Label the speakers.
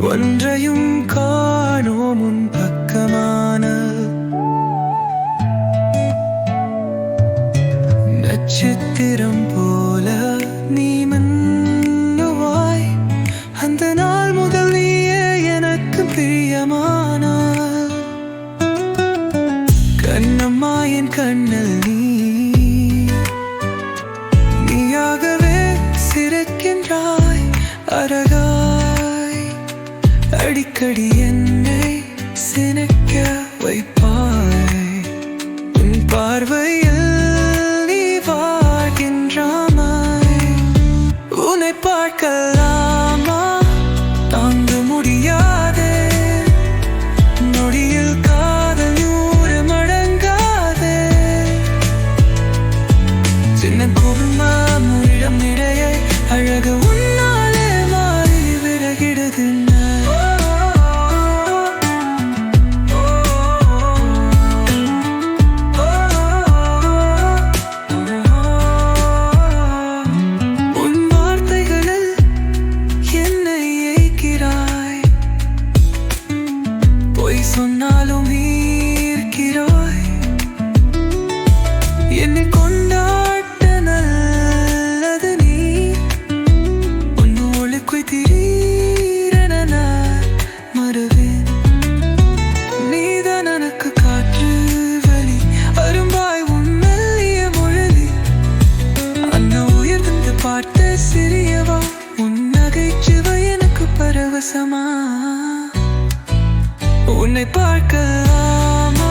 Speaker 1: ஒன்றையும் காணோம் உன் பக்கமான நட்சத்திரம் போல நீ மன்னுவாய். அந்த நாள் முதல் நீயே எனக்கு பிரியமானாய். கண்ணம்மா என் கண்ணல் நீயாகவே சிரிக்கின்றாய். அழகாய் அடிக்கடி என்னை சினக்க வைப்பாய். உன் பார்வையில் நீ வாழ்கின்றாய். உன்னை பார்க்கலாமா தாங்க முடியாதே. நொடியில் காதல் 100 மடங்காதே. சின்ன கோபமா முறிடம் நிறைய அழகு உன்னாலே மாறி விலகிடுது. உன் வார்த்தைகளில் என்னை ஏய்க்கிறாய். பொய் சொன்னாலும் ஈர்க்கிறாய். என்னை கொண்டாட்ட நல்லது நீ. ஒன்று ஒழுக்குய் திடீரென நான் மறவேன். நீதான் எனக்கு காற்று வலி அரும்பாய் உன் மெல்லிய மொழி. அந்த உயர்ந்து பார்த்த சிறியவா உன் நகைச்சுவை எனக்கு பரவசமா. உன்னை பார்க்கலாம்